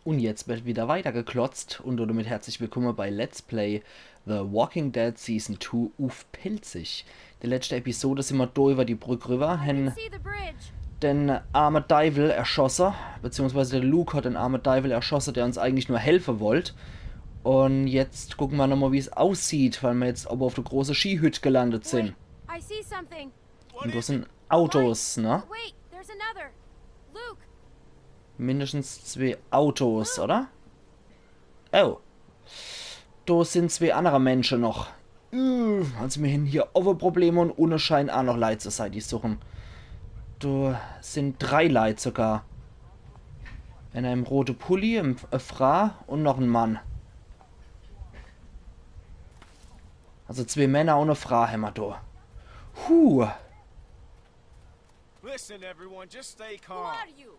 Und jetzt wird wieder weitergeklotzt und damit herzlich willkommen bei Let's Play The Walking Dead Season 2 auf Pilzig. Die letzte Episode sind wir da über die Brücke rüber, haben den armen Teufel erschossen, beziehungsweise der Luke hat den armen Teufel erschossen, der uns eigentlich nur helfen wollte. Und jetzt gucken wir nochmal, wie es aussieht, weil wir jetzt aber auf der großen Skihütte gelandet sind. Und das sind Autos, ne? Mindestens 2 Autos, oder? Oh. Da sind 2 andere Menschen noch. Also wir haben hier Probleme und ohne Schein auch noch Leute zur Seite suchen. Da sind 3 Leute sogar. In einem roten Pulli, eine Frau und noch ein Mann. Also 2 Männer und eine Frau haben wir da. Listen, everyone, just stay calm. Who are you?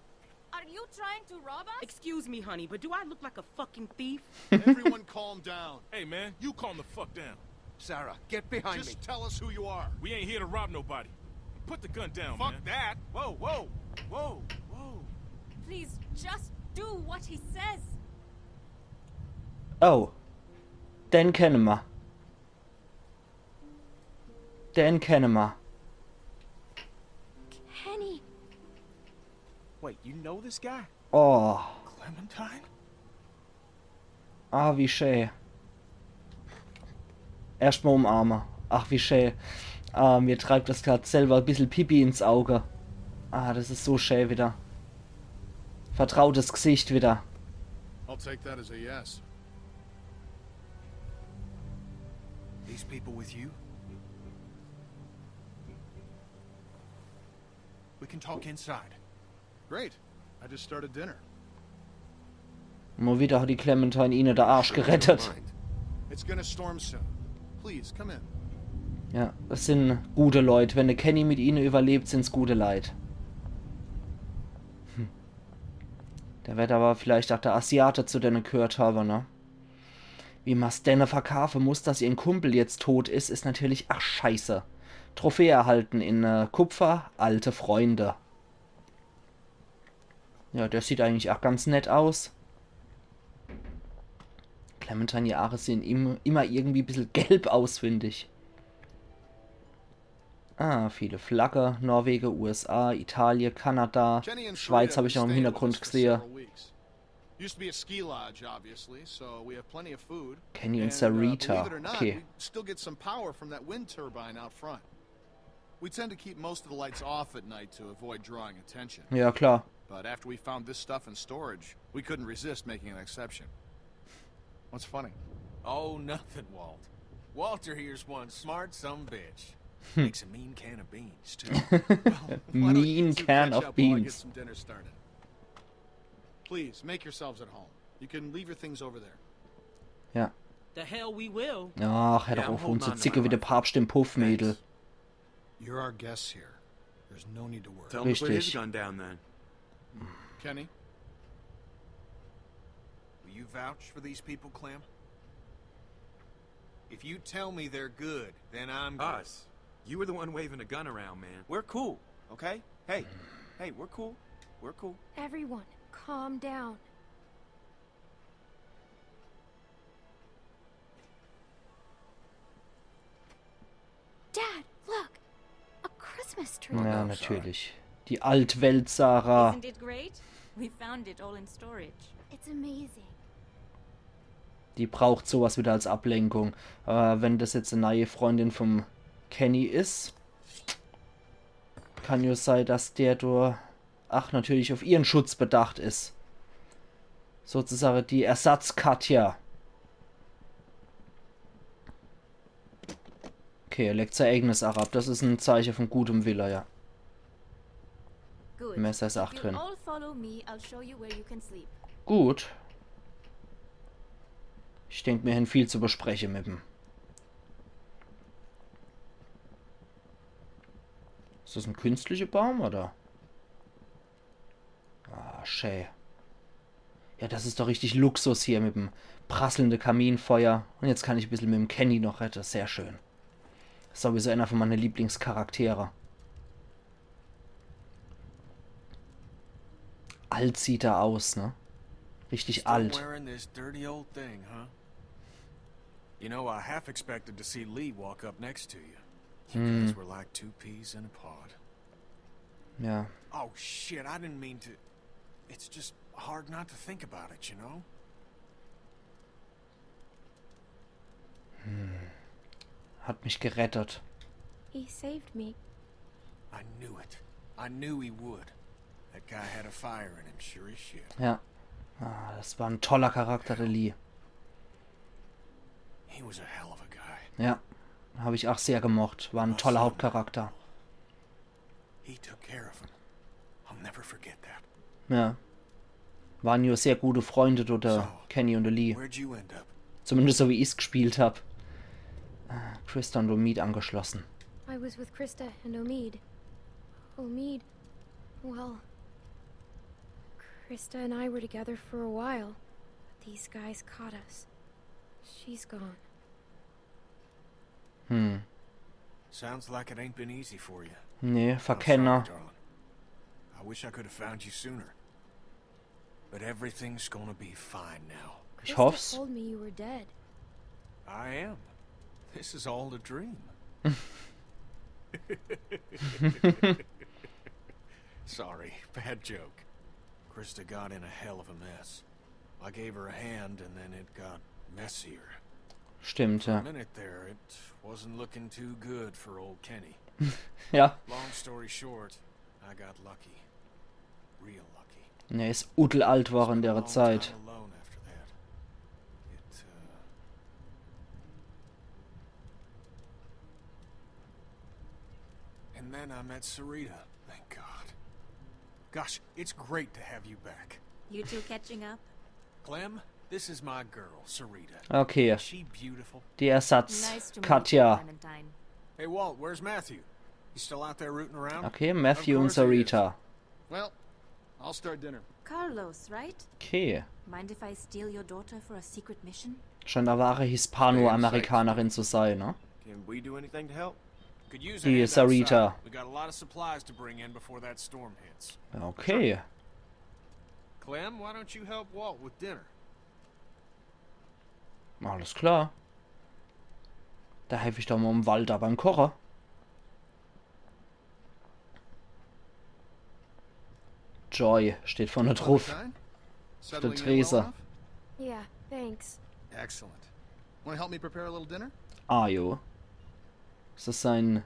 Are you trying to rob us? Excuse me, honey, but do I look like a fucking thief? Everyone calm down. Hey, man, you calm the fuck down. Sarah, get behind me. Just tell us who you are. We ain't here to rob nobody. Put the gun down, Fuck man. that. Whoa, whoa, whoa, whoa. Please, just do what he says. Oh. Den kennen wir. Den kennen wir. Kenny. Wait, you know this guy? Oh. Clementine? Ah, wie schön. Erstmal umarmen. Ach, wie schön. Mir treibt das gerade selber ein bisschen Pipi ins Auge. Ah, das ist so schön wieder. Vertrautes Gesicht wieder. I'll take that as a yes. These people with you? We can talk inside. Great. I just started dinner. Mal wieder hat die Clementine ihnen der Arsch gerettet. It's gonna storm soon. Please, come in. Ja, das sind gute Leute. Wenn der Kenny mit ihnen überlebt, sind's gute Leute. Der wird aber vielleicht auch der Asiate zu denen gehört haben, ne? Wie man's denen verkaufen muss, dass ihr Kumpel jetzt tot ist, ist natürlich, ach scheiße. Trophäe erhalten in Kupfer, alte Freunde. Ja, der sieht eigentlich auch ganz nett aus. Clementine, die Haare sehen immer irgendwie ein bisschen gelb aus, finde ich. Ah, viele Flagge. Norwegen, USA, Italien, Kanada, Schweiz habe ich noch im Hintergrund gesehen. Used to be a ski lodge, obviously, so we have plenty of food. Kenny und And, Sarita. believe it or not, Okay. we still get some power from that wind turbine out front. We tend to keep most of the lights off at night to avoid drawing attention. Ja, klar. But after we found this stuff in storage, we couldn't resist making an exception. What's funny? Oh, nothing, Walt. Walter here's one smart some bitch. Makes a mean can of beans, too. Why don't you Mean two can catch of up while I get beans. some dinner started? Please, make yourselves at home. You can leave your things over there. Ja. The hell we will. Ach, hör doch Ja, auf, hold und so on to zicke my wie der rifle. Papst im Puffmädel. You're our guests here. There's no need to worry. Tell him to put his Richtig. gun down, then. Kenny? Will you vouch for these people, Clem? If you tell me they're good, then I'm good. Us. You were the one waving a gun around, man. We're cool, okay? Hey, we're cool. We're cool. Everyone, calm down. Dad, look! A Christmas tree. Ja, natürlich. Die Altwelt Sarah. Isn't it great? We found it all in storage. It's amazing. Die braucht sowas wieder als Ablenkung. Aber wenn das jetzt eine neue Freundin vom Kenny ist, kann ja sein, dass der durch, ach, natürlich auf ihren Schutz bedacht ist. Sozusagen die Ersatz-Katja. Okay, er legt sein eigenes Arab. Das ist ein Zeichen von gutem Wille, ja. Good. Messer ist If auch you'll drin. all follow me, I'll show you where you can sleep. Gut. Ich denke, wir haben viel zu besprechen mit ihm. Ist das ein künstlicher Baum, oder? Ah, schön. Ja, das ist doch richtig Luxus hier mit dem prasselnden Kaminfeuer. Und jetzt kann ich ein bisschen mit dem Kenny noch retten. Sehr schön. Das ist sowieso einer von meinen Lieblingscharaktere. Alt sieht er aus, ne? Richtig Still alt. wearing this dirty old thing, huh? You know, I half expected to see Lee walk up next to you. You guys were like two peas in a pod. Ja. Oh shit, I didn't mean to. It's just hard not to think about it, you know? Hat mich gerettet. He saved me. I knew it. I knew he would. That guy had a fire in him, sure as shit. Ja. Ah, das war ein toller Charakter, der Lee. He was a hell of a guy. Ja. Habe ich auch sehr gemocht. War ein toller Hauptcharakter. He took care of him. I'll never forget that. Ja. Waren ja sehr gute Freunde, der Kenny und der Lee. Where'd you end up? Zumindest so wie ich es gespielt habe. Krista und Omid angeschlossen. I was with Krista and Omid. Omid, well, Krista and I were together for a while, but these guys caught us. She's gone. Sounds like it ain't been easy for you. Nee, I'm Verkenner. sorry, darling. I wish I could have found you sooner. But everything's gonna be fine now. Ich Krista hoff's. told me you were dead. I am. This is all a dream. Sorry, bad joke. Krista got in a hell of a mess. I gave her a hand and then it got messier. Stimmt, For a ja. minute there, it wasn't looking too good for old Kenny. Ja, Long story short, I got lucky. Real lucky. er ist udelalt war in Spent a der long Zeit. time alone after that. And then I met Sarita, thank God. Gosh, it's great to have you back. You two catching up? Clem, this is my girl, Sarita. Okay, Is she beautiful? die Ersatz. Nice to meet you, Katja. Clementine. Hey, Walt, where's Matthew? He's still out there rooting around? Okay, Matthew und Of course he is. Sarita. Well, I'll start dinner. Carlos, right? Okay. Mind if I steal your daughter for a secret mission? Scheint eine wahre Hispanoamerikanerin zu sein, ne? Can we do anything to help? Could use a Die hand Sarita. outside. We got a lot of supplies to bring in before that storm hits. Okay. Clem, why don't you help Walt with dinner? Alles klar. Da helfe ich doch mal im Walter beim Kochen. Joy steht vorne drauf. Valentine? Der Settling in well Trese. enough? Yeah, thanks. Excellent. Want to help me prepare a little dinner? Ah, jo. Ist das ein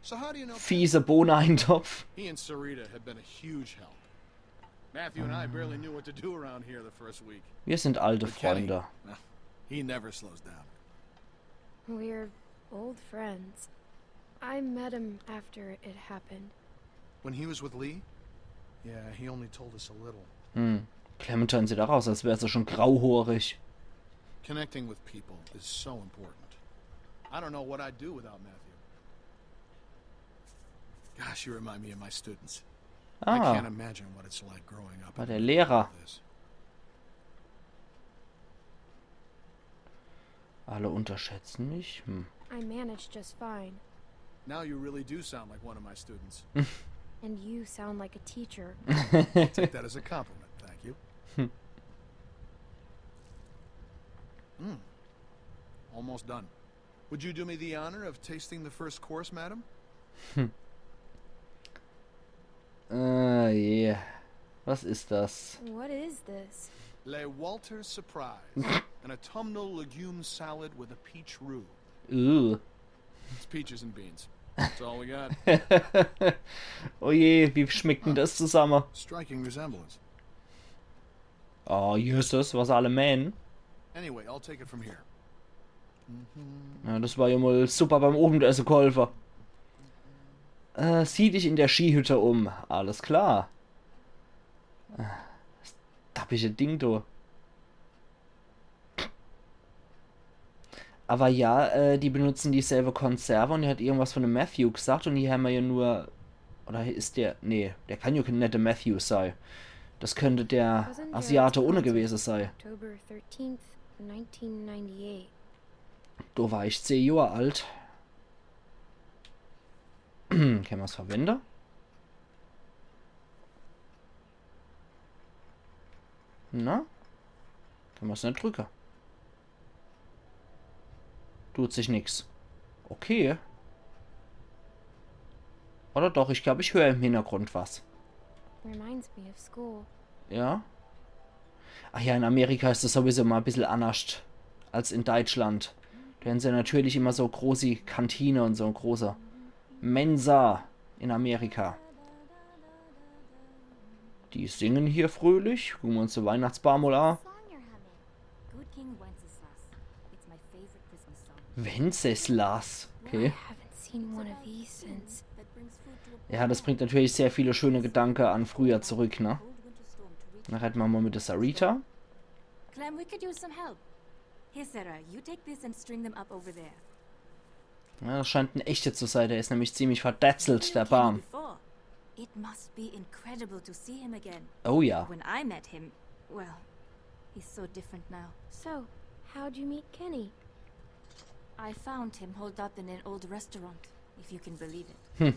So how do you know? fieser Bohneneintopf? He and Sarita have been a huge help. Matthew and I barely knew what to do around here the first week. Wir sind alte But Kenny, Freunde. well, he never slows down. We're old friends. I met him after it happened. When he was with Lee, yeah, he only told us a little. Clementine sieht auch aus, als wäre sie schon grauhaarig. Connecting with people is so important. I don't know what I'd do without Matthew. Gosh, you remind me of my students. I can't Ah, imagine what it's like growing up. war in der the middle of Lehrer. this. Alle unterschätzen mich. I managed just fine. Now you really do sound like one of my students. And you sound like a teacher. Take that as a compliment, thank you. Almost done. Would you do me the honor of tasting the first course, madam? Yeah. Was ist das? What is this? Le Walter's Surprise. An autumnal legume salad with a peach roux. It's peaches and beans. That's all we got. Oh je, wie schmeckt denn das zusammen? Striking resemblance. Oh, Jesus, was alle meinen. Anyway, I'll take it from here. Ja, das war ja mal super beim Abendessen geholfen. Sieh dich in der Skihütte um. Alles klar. Das tappige Ding, du. Aber ja, die benutzen dieselbe Konserve und er hat irgendwas von dem Matthew gesagt und hier haben wir ja nur... Oder ist der... Nee, der kann ja kein netter Matthew sein. Das könnte der Wasn't Jared's Asiate ohne concert gewesen sein. October 13th, 1998. Da war ich 10 Jahre alt. Können wir es verwenden? Na? Kann man es nicht drücken. Tut sich nichts. Okay. Oder doch, ich glaube, ich höre im Hintergrund was. Reminds me of school. Ja? Ach ja, in Amerika ist das sowieso mal ein bisschen anders als in Deutschland. Da haben sie natürlich immer so große Kantine und so ein großer Mensa in Amerika. Die singen hier fröhlich. Gucken wir uns den Weihnachtsbaum mal an. Song you're humming. Good King Wenceslas. It's my favorite Christmas song. Wenceslas. I Okay. haven't seen one of these since. That brings food to a Ja, das bringt natürlich sehr viele schöne Gedanken an früher zurück, ne? cold winter storm to reach. Dann reiten wir mal mit der Sarita. Clem, we could use some help. Here, Sarah, you take this and string them up over there. Ja, das scheint ein echter zu sein. Der ist nämlich ziemlich verdetzelt, der You knew Kenny Baum. before. It must be incredible to see him again. Oh ja. When I met him, well, he's so different now. So, how'd you meet Kenny? I found him holed up in an old restaurant, if you can believe it.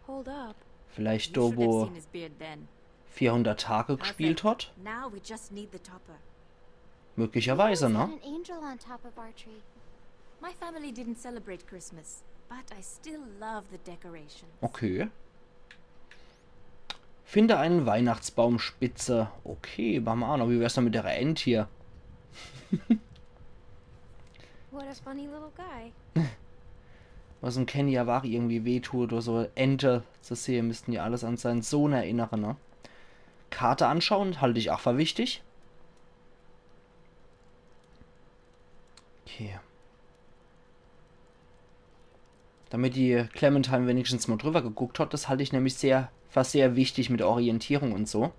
Hold up. Vielleicht You da, should have wo seen his beard then. 400 Tage gespielt Perfect. hat. Now we just need the topper. Möglicherweise, ne? An angel on top of our tree. My family didn't celebrate Christmas, but I still love the decorations. Okay. Finde einen Weihnachtsbaumspitze. Okay, machen wir auch noch. Wie wär's denn mit der Ent hier? What a funny little guy. Was im Kenny ja war irgendwie wehtut oder so. Ente zu sehen, müssten ja alles an seinen Sohn erinnern, ne? Karte anschauen, halte ich auch für wichtig. Okay. Damit die Clementine wenigstens mal drüber geguckt hat, das halte ich nämlich fast sehr wichtig mit der Orientierung und so.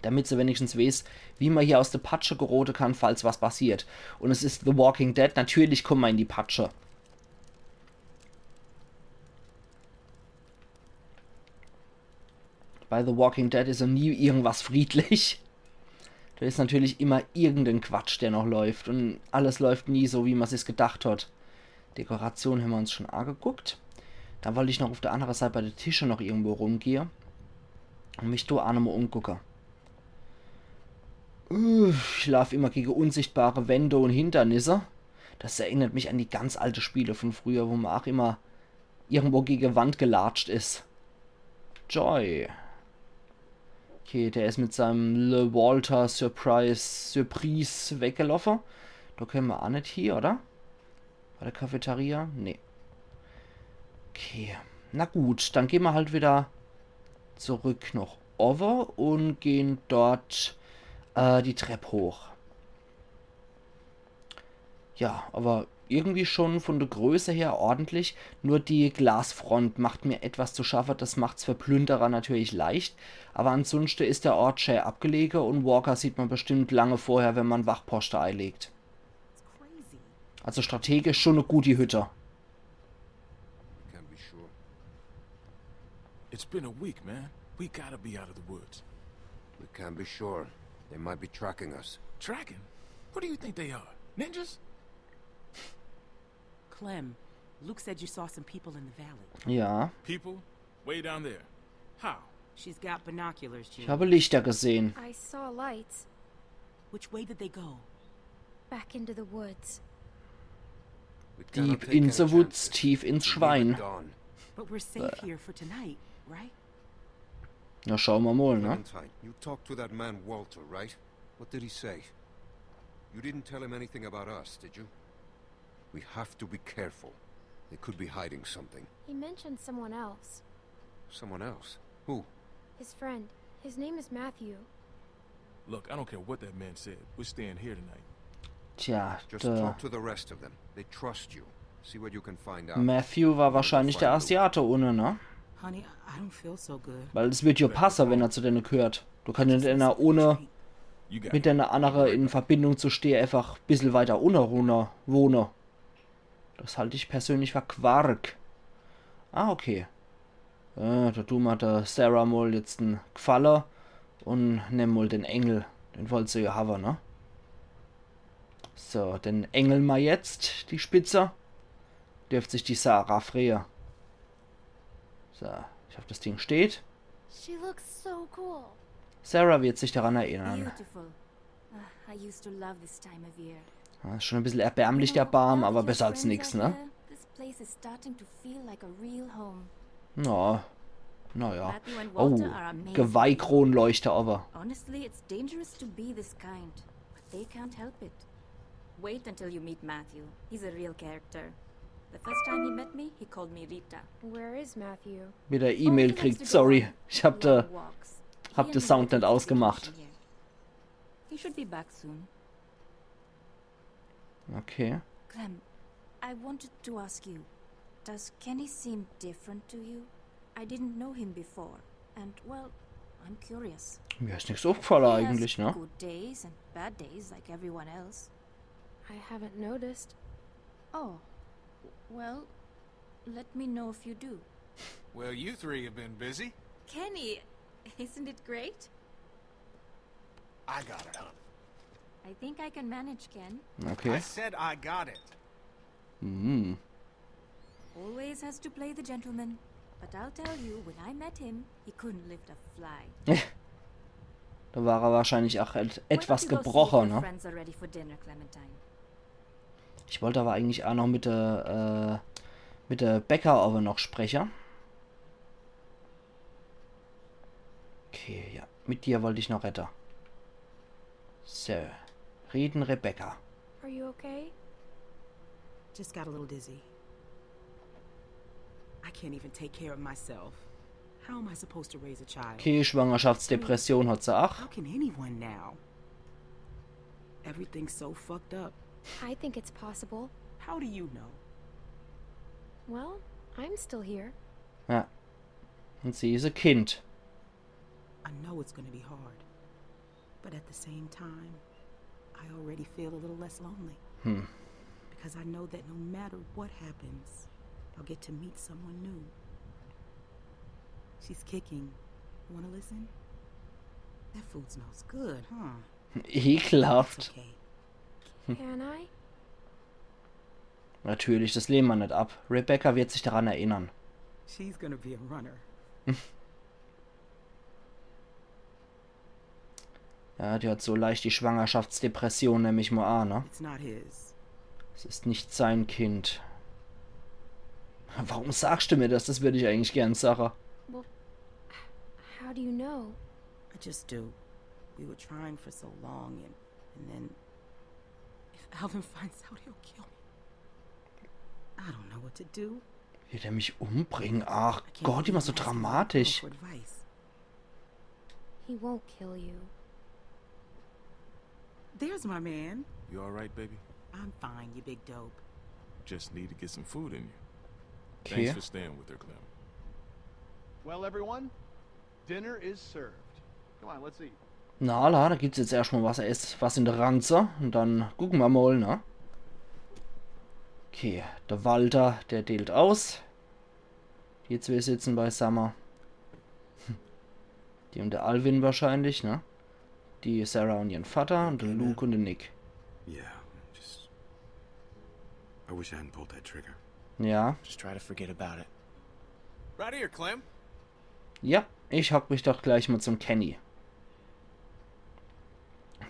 Damit sie wenigstens weiß, wie man hier aus der Patsche geroten kann, falls was passiert. Und es ist The Walking Dead, natürlich kommen wir in die Patsche. Bei The Walking Dead ist ja nie irgendwas friedlich. Da ist natürlich immer irgendein Quatsch, der noch läuft. Und alles läuft nie so, wie man es sich gedacht hat. Dekoration haben wir uns schon angeguckt. Dann wollte ich noch auf der anderen Seite bei den Tischen noch irgendwo rumgehen. Und mich da auch nochmal umgucken. Ich laufe immer gegen unsichtbare Wände und Hindernisse. Das erinnert mich an die ganz alte Spiele von früher, wo man auch immer irgendwo gegen Wand gelatscht ist. Joy. Okay, der ist mit seinem Le Walter Surprise weggelaufen. Da können wir auch nicht hier, oder? Bei der Cafeteria? Nee. Okay. Na gut, dann gehen wir halt wieder zurück noch over und gehen dort die Treppe hoch. Ja, aber irgendwie schon von der Größe her ordentlich. Nur die Glasfront macht mir etwas zu schaffen. Das macht es für Plünderer natürlich leicht. Aber ansonsten ist der Ort schön abgelegen und Walker sieht man bestimmt lange vorher, wenn man Wachposten einlegt. It's crazy. Also strategisch schon eine gute Hütte. Can't be sure. It's been a week, man. We gotta be out of the woods. We can't be sure. They might be tracking us. Tracking? What do you think they are? Ninjas? Clem, Luke said you saw some people in the valley. Ja, People? Way down there. How? She's got binoculars, ich June. habe Lichter gesehen. I saw lights Which way did they go? back into the woods. We cannot Deep take in any the woods, chances. tief ins We leave Schwein. at dawn. But we're safe here for tonight, right? Na, schauen wir mal, ne? Clementine, you talked to that man Walter, right? What did he say? You didn't tell him anything about us, did you? We have to be careful. They could be hiding something. He mentioned someone else. Someone else. Who? His friend. His name is Matthew. Look, I don't care what that man said. We're staying here tonight. Tja, Just der talk to the rest of them. They trust you. See what you can find out. Matthew war wahrscheinlich der Asiate ohne, ne? Honey, I don't feel so good. Weil es wird ja passen, wenn er zu denen gehört. Du kannst nicht einer ohne You got mit it. einer anderen in Verbindung zu stehen einfach ein bisschen weiter unten wohnen. Das halte ich persönlich für Quark. Ah, okay. Da tun wir der Sarah mal jetzt einen Gefallen und nehmen mal den Engel. Den wollt sie ja haben, ne? So, den Engel mal jetzt, die Spitze. Dürft sich die Sarah freuen. So, ich hoffe, das Ding steht. She looks so cool. Sarah wird sich daran erinnern. Beautiful. I used to love this time of year. Ja, ist schon ein bisschen erbärmlich, der Baum, aber besser als nichts, ne? This place is starting to feel like a real home. Ja. Naja. Matthew and Oh, Walter are amazing. Geweihkronleuchter aber. Honestly, it's dangerous to be this kind, but they can't help it. Wait until you meet Matthew. He's a real character. The first time he met me, he called me Rita. Where is Matthew? Wieder E-Mail kriegt. Sorry, ich hab den Sound nicht ausgemacht. He should be back soon. Okay. Clem, I wanted to ask you, does Kenny seem different to you? I didn't know him before, and well, I'm curious. Mir ist nichts aufgefallen eigentlich, He has ne? good days and bad days like everyone else. I haven't noticed. Oh, well, let me know if you do. Well, you three have been busy. Kenny, isn't it great? I got it, huh? I think I can manage, Ken. I Okay. said I got it. Hm. Always has to play the gentleman. But I'll tell you, when I met him, he couldn't lift a fly. Da war er wahrscheinlich auch Why don't etwas you go see if gebrochen, your ne? friends are ready for dinner, Clementine? Ich wollte aber eigentlich auch noch mit der Bäcker aber noch sprechen. Okay, ja. Mit dir wollte ich noch retten. So. Reden Rebecca. Are you okay? Just got a little dizzy. I can't even take care of myself. How am I supposed to raise a child? Okay, Schwangerschaftsdepression hat sie auch. How can anyone now? Everything's so fucked up. I think it's possible. How do you know? Well, I'm still here. Ja. Und sie ist ein Kind. I know it's gonna be hard. But at the same time, I already feel a little less lonely. Because I know that no matter what happens, I'll get to meet someone new. She's kicking. Wanna listen? That food smells good, huh? Ekelhaft. It's okay. Can I? Natürlich, das lehnen wir nicht ab. Rebecca wird sich daran erinnern. She's gonna be a runner. Ja, die hat so leicht die Schwangerschaftsdepression, nehme ich mal an, ne? It's not his. Es ist nicht sein Kind. Warum sagst du mir das? Das würde ich eigentlich gern sagen. Well, how do you know? I just do. We were trying for so long, and then if Alvin finds out, he'll kill me. I don't know what to do. Wird er mich umbringen? Ach I can't Gott, immer believe so I'm asking dramatisch. for advice. He won't kill you. There's my man. You all right, baby? I'm fine, you big dope. Just need to get some food in you. Okay. Thanks for staying with her, Clem. Well, everyone, dinner is served. Come on, let's eat. Na, da gibt's jetzt erstmal was in der Ranze. Und dann gucken wir mal, ne? Okay, der Walter, der dealt aus. Die zwei sitzen beisammen. Die und der Alvin wahrscheinlich, ne? Die Sarah und ihren Vater und der Luke und der Nick. Yeah, I wish I hadn't pulled that trigger. Ja. Just try to forget about it. Right here, Clem. Ja, ich hock mich doch gleich mal zum Kenny.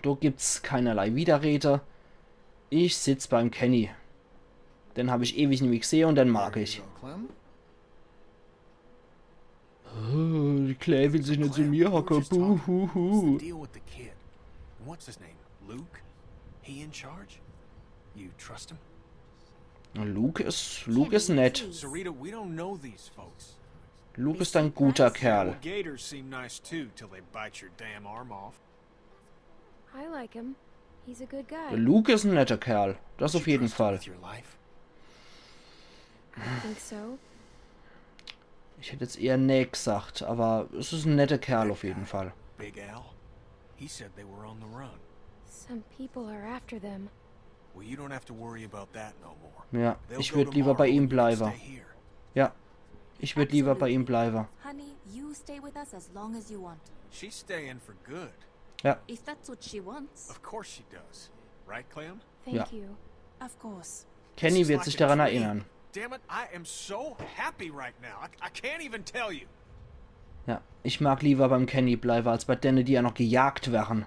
Da gibt's keinerlei Widerrede. Ich sitz beim Kenny. Den habe ich ewig nicht gesehen und den mag There ich. you go, Clem. Oh, die Claire will sich nicht zu mir hocken. What's the Buhuhu. deal with the kid? What's his name? Luke? He in charge? You trust him? Luke ist nett. Sarita, we don't know these folks. Luke ist ein guter Well, Kerl. gators seem nice too till they bite your damn arm off. I like him. He's a good Der guy. Luke ist ein netter Kerl. Das Would auf you jeden trust him Fall. with your life? I think so. Ich hätte jetzt eher nee gesagt, aber es ist ein netter Kerl auf jeden Fall. Big Al? He said they were on the run. Some people are after them. Well, you don't have to worry about that no more. Ja, They'll ich go würde lieber bei tomorrow ihm and you can bleiben. stay here. Ja, ich würde lieber bei ihm bleiben. Honey, you stay with us as long as you want. She's staying for good. If that's what she wants. Of course she does. Right, Clem? Thank Ja. you. Of course. Kenny This is wird like sich a daran dream. erinnern. Damn it, I am so happy right now. I can't even tell you. Ja, ich mag lieber beim Kenny bleiben, als bei denen, die ja noch gejagt werden.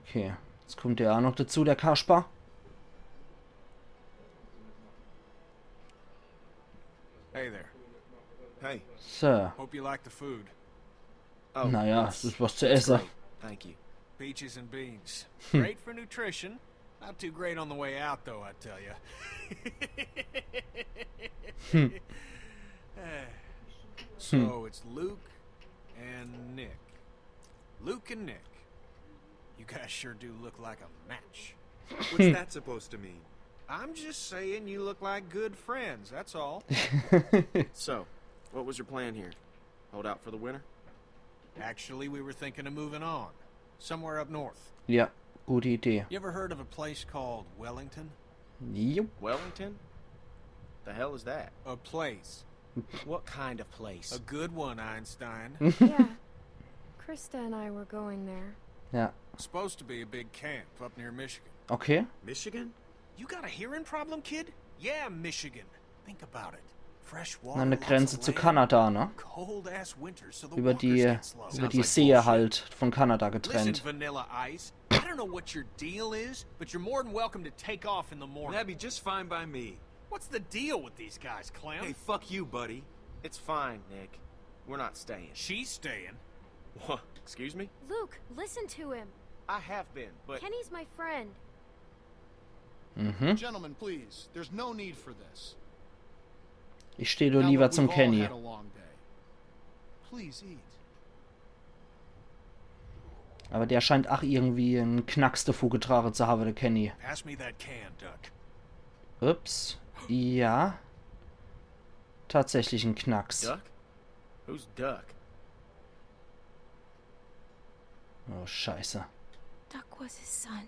Okay, jetzt kommt der auch noch dazu, der Kasper. Hey there. Hey. So. Hope you like the food. Oh, Naja, it's- es ist was zu it's essen. great. Thank you. Peaches and beans. Great for nutrition. Not too great on the way out, though, I tell you. So it's Luke and Nick. Luke and Nick. You guys sure do look like a match. What's that supposed to mean? I'm just saying you look like good friends, that's all. So, what was your plan here? Hold out for the winter? Actually, we were thinking of moving on. Somewhere up north. Ja, gute Idee. You ever heard of a place called Wellington? Jupp. Wellington? The hell is that? A place. What kind of place? A good one, Einstein. Yeah. Krista and I were going there. Ja, Supposed to be a big camp up near Michigan. okay. Michigan? You got a hearing problem, kid? Yeah, Michigan. Think about it. Fresh water, An der lots Grenze of zu land, Kanada, ne? cold ass winters, so the Über walkers die, get slow. über die like See bullshit. halt von Kanada Listen, getrennt. Vanilla Ice, I don't know what your deal is, but you're more than welcome to take off in the morning. That'd be just fine by me. What's the deal with these guys, Clem? Hey, fuck you, buddy. It's fine, Nick. We're not staying. She's staying. What? Excuse me? Luke, listen to him. I have been, but... Kenny's my friend. Mhm. Gentlemen, please. There's no need for this. Ich stehe doch Now lieber that zum we've all Kenny. had a long day, please eat. Aber der scheint auch irgendwie einen Knacks davor getragen zu haben, der Kenny. Pass me that can, Duck. Ups. Ja. Tatsächlich ein Knacks. Duck? Who's Duck? Oh, scheiße. Duck was his son.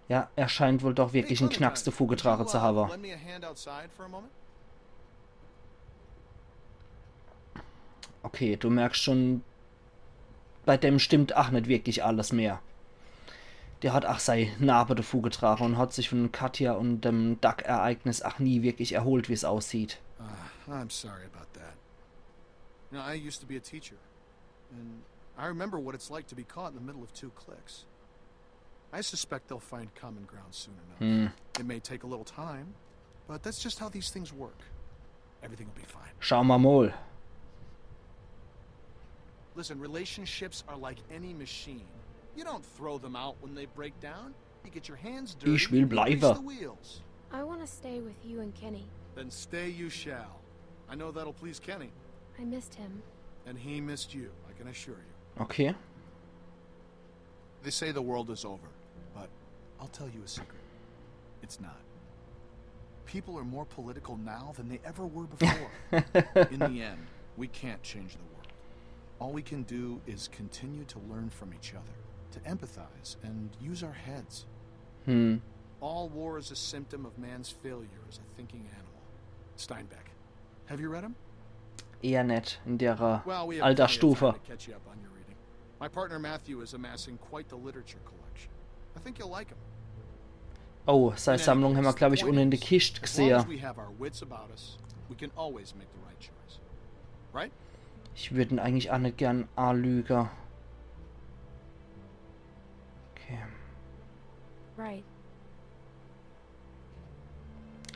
Ja, er scheint wohl doch wirklich einen Knacks davor getragen zu haben. Lend me a hand outside for a moment? Okay, du merkst schon, bei dem stimmt auch nicht wirklich alles mehr. Der hat auch seine Narbe davor getragen und hat sich von Katja und dem Duck-Ereignis auch nie wirklich erholt, wie es aussieht. I'm sorry about that. You know, I used to be a teacher, and I remember what it's like to be caught in the middle of two cliques. I suspect they'll find common ground soon enough. It may take a little time, but that's just how these things work. Everything will be fine. Schauen wir mal. Listen, relationships are like any machine. You don't throw them out when they break down. You get your hands dirty. Ich will and grease bleiben. the wheels. I want to stay with you and Kenny. Then stay you shall. I know that'll please Kenny, I missed him. and he missed you, I can assure you. Okay. They say the world is over, but I'll tell you a secret. It's not. People are more political now than they ever were before. In the end, we can't change the world. All we can do is continue to learn from each other, to empathize, and use our heads. All war is a symptom of man's failure as a thinking animal. Steinbeck. Have you read him? Eher nicht in der Well, we have plenty of time Altersstufe. to catch you up on your reading. My partner Matthew is amassing quite the literature collection. I think you'll like him. Oh, seine Sammlung haben wir, glaube ich, unten in der Kiste As long as gesehen. we have our wits about us, we can always make the right choice. Right? Ich würde ihn eigentlich auch nicht gern anlügen. Okay. Right.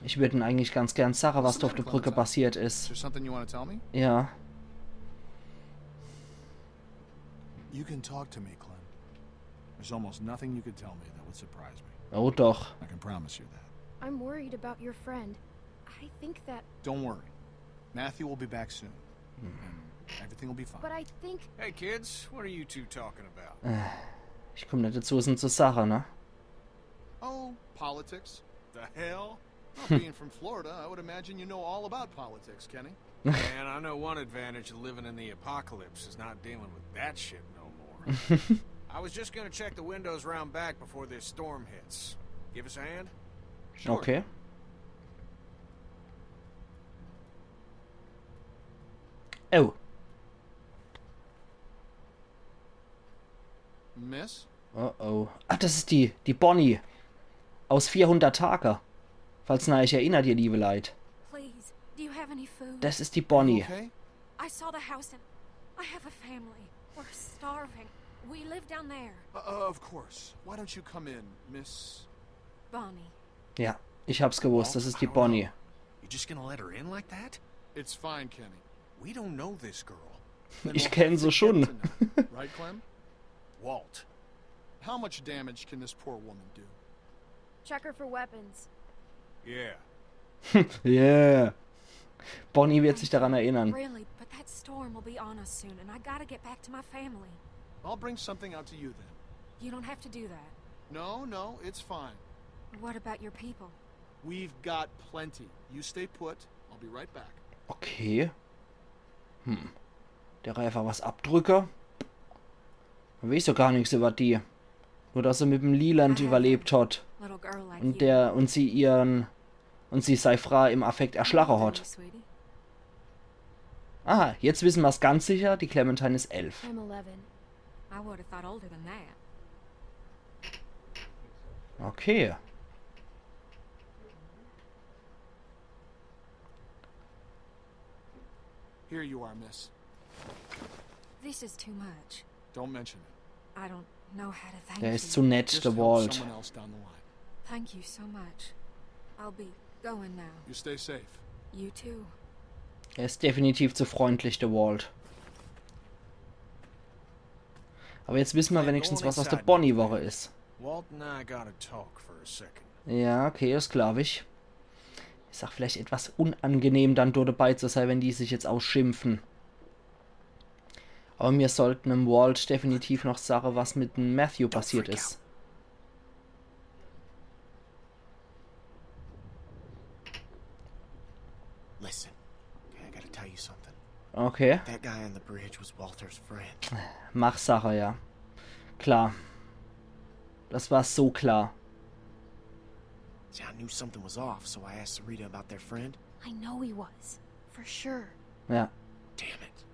Ich würde ihn eigentlich ganz gern sagen, was da auf der Brücke passiert Is ist. there something you want to tell me? Ja. You can talk to me, Clem. There's almost nothing you could tell me that would surprise me. Oh doch. I can promise you that. I'm worried about your friend. I think that... Don't worry. Matthew will be back soon. And everything will be fine. But I think... Hey, kids, what are you two talking about? Ich komme nicht dazu, es sind so Sachen, ne? Oh, politics. The hell? Well, being from Florida, I would imagine you know all about politics, Kenny. Man, I know one advantage of living in the apocalypse is not dealing with that shit no more. I was just gonna check the windows round back before this storm hits. Give us a hand? Sure. Okay. Oh. Miss? Oh oh. Ah, das ist die Bonnie. Aus 400 Tage. Falls ihr euch erinnert, ihr liebe Leid. Please, do you have any food? Das ist die You Bonnie. okay? I saw the house and I have a family. We're starving. We live down there. Of course. Why don't you come in, Miss... Bonnie. Ja, ich hab's gewusst. Das ist die Bonnie. You just gonna let her in like that? It's fine, Kenny. We don't know this girl. Then Ich we'll kenn have sie to schon. get to know. Right, Clem? Walt. How much damage can this poor woman do? Check her for weapons. Yeah. Yeah. Bonnie wird sich daran erinnern. Really, but that storm will be on us soon, and I gotta get back to my family. I'll bring something out to you then. You don't have to do that. No, it's fine. What about your people? We've got plenty. You stay put. I'll be right back. Okay. Der einfach was abdrücke. Man weiß doch gar nichts über die. Nur dass er mit dem Leland überlebt hat. Little girl like Und you. sie Seifra im Affekt erschlagen hat. Sweetie. Ah, jetzt wissen wir es ganz sicher, die Clementine ist 11. I'm 11. I would have thought older than that. Okay. Here you are, miss. This is too much. Don't mention it. I don't know how to thank Der you. ist zu nett, Just der help Walt. someone else down the line. Thank you so much. I'll be going now. You stay safe. You too. Er ist definitiv zu freundlich, der Walt. Aber jetzt wissen wir wenigstens, was aus der Bonnie-Woche ist. Walt and I gotta talk for a second. Ja, okay, ist glaube ich. Ist auch vielleicht etwas unangenehm, dann dort dabei zu sein, wenn die sich jetzt ausschimpfen. Aber wir sollten dem Walt definitiv noch sagen, was mit dem Matthew passiert ist. Listen, okay, I gotta tell you something. Okay, That guy on the bridge was Walter's friend. mach Sache, ja. Klar. Das war so klar. See, I knew something was off, so I asked Sarita about their friend. I know he was. For sure. Ja. Damn it.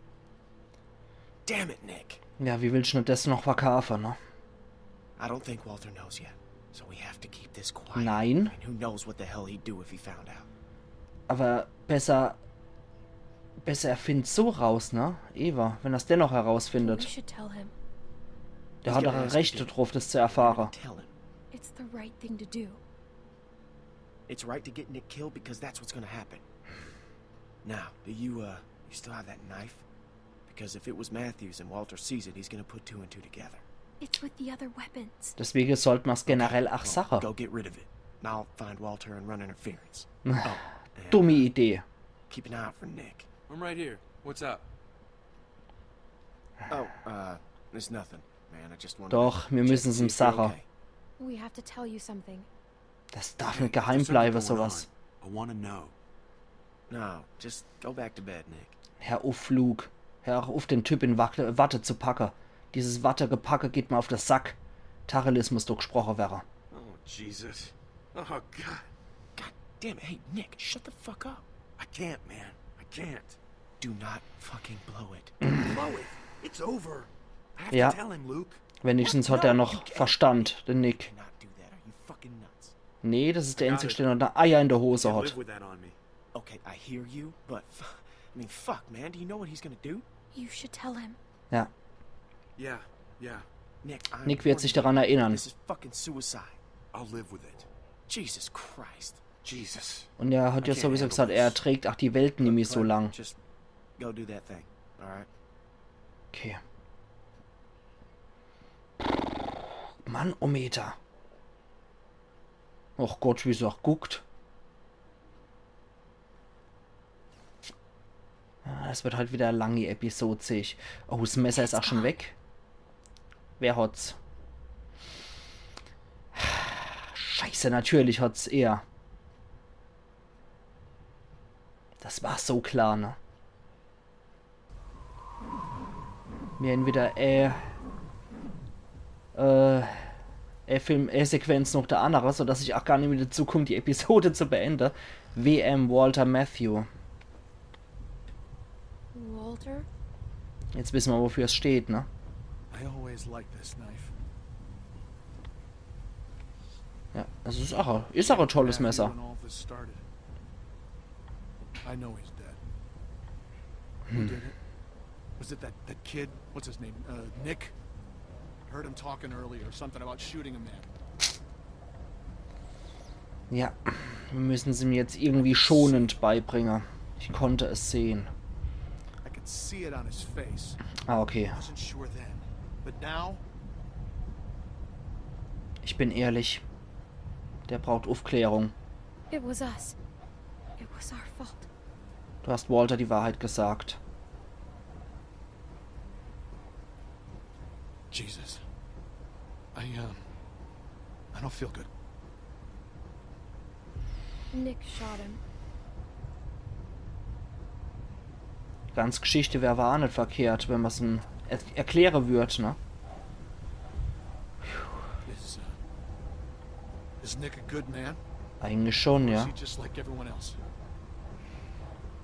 Damn it, Nick. Ja, wie willst du das noch verkaufen, ne? I don't think Walter knows yet, so we have to keep this quiet. Nein. I mean, who knows what the hell he'd do if he found out. Aber besser er findet so raus, ne? Eva, wenn er es dennoch We herausfindet. should tell him. Der hat doch ein Recht darauf, das zu erfahren. Tell him. It's the right thing to do. It's right to get Nick killed because that's what's gonna happen. Now, do you still have that knife? Because if it was Matthews and Walter sees it, he's gonna put two and two together. It's with the other weapons. Deswegen sollten wir es generell auch Well, Sache. go get rid of it. And I'll find Walter and run interference. Oh, and, Dumme Idee. keep an eye out for Nick. I'm right here. What's up? Oh, there's nothing, man. I just wanted Doch, wir to check müssen and es see im if you're Sache. okay. We have to tell you something. Das darf nicht geheim bleiben, sowas. I want to know. No, just go back to bed, Nick. Hör auf, Flug. Hör auf, den Typ in Watte zu packen. Dieses Wattegepacke geht mir auf den Sack. Tacheles muss doch gesprochen werden. Oh, Jesus. Oh, God. God damn it. Hey, Nick, shut the fuck up. I can't, man. I can't. Do not fucking blow it. Blow it. It's over. I have Ja. to tell him, Luke. Wenigstens hat er noch Verstand, der Nick. Cannot do that. Are you fucking nuts? Nee, das ist der Einzige, der noch Eier in der Hose Can't hat. live with that on me. Okay, I hear you, but I mean, fuck, man. Do you know what he's gonna do? You should tell him. Ja, Yeah, yeah. Nick, I'm Nick wird sich warning daran you. erinnern. This is fucking suicide. I'll live with it. Jesus Christ. Jesus. Und er hat ja sowieso gesagt, er trägt auch die Welt nicht mehr so Clem, lang. Just go do that thing, alright? Okay. Mann, Ometer. Och Gott, wie sie auch guckt. Ah, das wird halt wieder eine lange Episode, sehe ich. Oh, das Messer ist auch schon weg. Wer hat's? Scheiße, natürlich hat's er. Das war so klar, ne? Wir haben wieder Sequenz noch der andere, sodass ich auch gar nicht mehr dazu komme, die Episode zu beenden. WM Walter Matthew. Walter? Jetzt wissen wir, wofür es steht, ne? I always liked this knife. Ja, das ist auch ein tolles Messer. I know he's dead. Who did it? Was it that kid? What's his name? Nick? Heard him talking earlier. Something about shooting a man. Ja, wir müssen sie mir jetzt irgendwie schonend beibringen. Ich konnte es sehen. I could see it on his face. Ah, okay. Wasn't sure then, but now. Ich bin ehrlich. Der braucht Aufklärung. It was us. It was our fault. Du hast Walter die Wahrheit gesagt. Jesus. I don't feel good. Nick shot him. Ganz Geschichte wäre aber auch nicht verkehrt, wenn man es erklären würde, ne? Is Nick a good man? Eigentlich schon, ja. Or is he just like everyone else?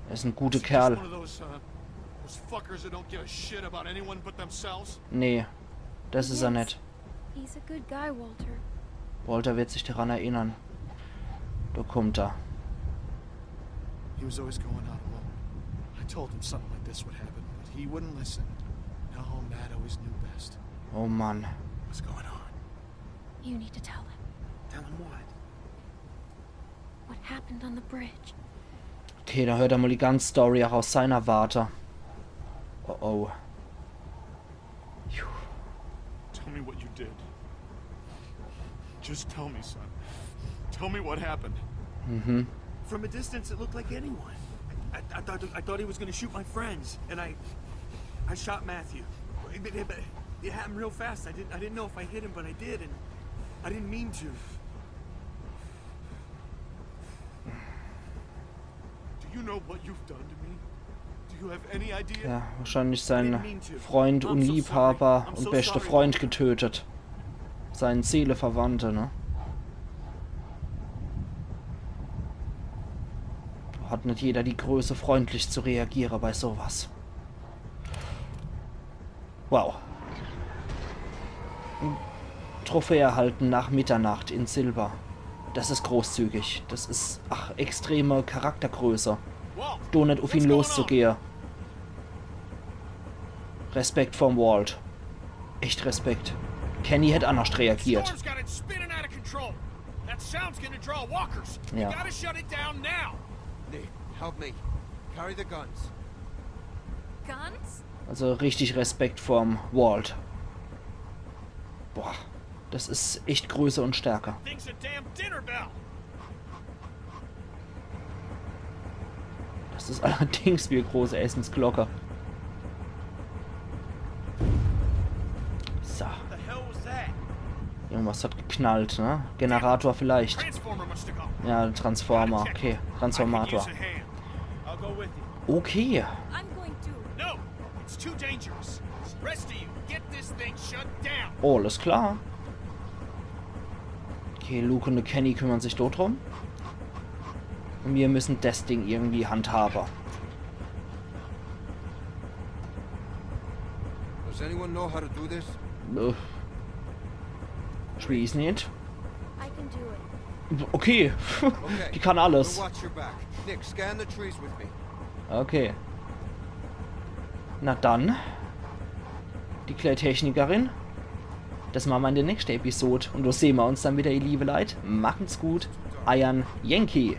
Er ist ein guter Is he Kerl. just one of those fuckers that don't give a shit about anyone but themselves? Nee, das ist er nicht. He's a good guy, Walter. Walter wird sich daran erinnern. Da kommt er. He was always going out alone. I told him something like this would happen, but he wouldn't listen. No, Matt always knew best. Oh Mann. What's going on? You need to tell him. Tell him what? What happened on the bridge? Okay, da hört er mal die ganze Story auch aus seiner Warte. Oh oh. Tell me what you did. Just tell me, son. Tell me what happened. Mhm. From a distance, it looked like anyone. I thought he was going to shoot my friends, and I shot Matthew. It happened real fast. I didn't know if I hit him, but I did, and I didn't mean to. Do you know what you've done to me? Do you have any idea? Ja, wahrscheinlich seinen Freund und Liebhaber und beste Freund getötet. Seinen Seeleverwandte, ne? Hat nicht jeder die Größe, freundlich zu reagieren bei sowas. Wow. Trophäe erhalten nach Mitternacht in Silber. Das ist großzügig. Das ist, extreme Charaktergröße. Du nicht auf ihn loszugehen. Respekt vom Walt. Echt Respekt. Kenny hätte anders reagiert. Ja. Nick, help me. Carry the guns. Guns? Also richtig Respekt vorm Walt. Boah, das ist echt Größe und Stärke. Das ist allerdings wie eine große Essensglocke. So. Irgendwas hat geknallt, ne? Generator vielleicht. Ja, Transformer, okay. Transformator. Okay. Oh, alles klar. Okay, Luke und Kenny kümmern sich dort drum. Und wir müssen das Ding irgendwie handhaben. Does anyone know how to do this? Ich weiß nicht. I can do it. Okay. Die kann alles. Watch your back. Nick, scan the trees with me. Okay. Na dann. Die Klärtechnikerin. Das machen wir in der nächsten Episode. Und da sehen wir uns dann wieder, ihr liebe Leute. Machen's gut. Iron Yankee.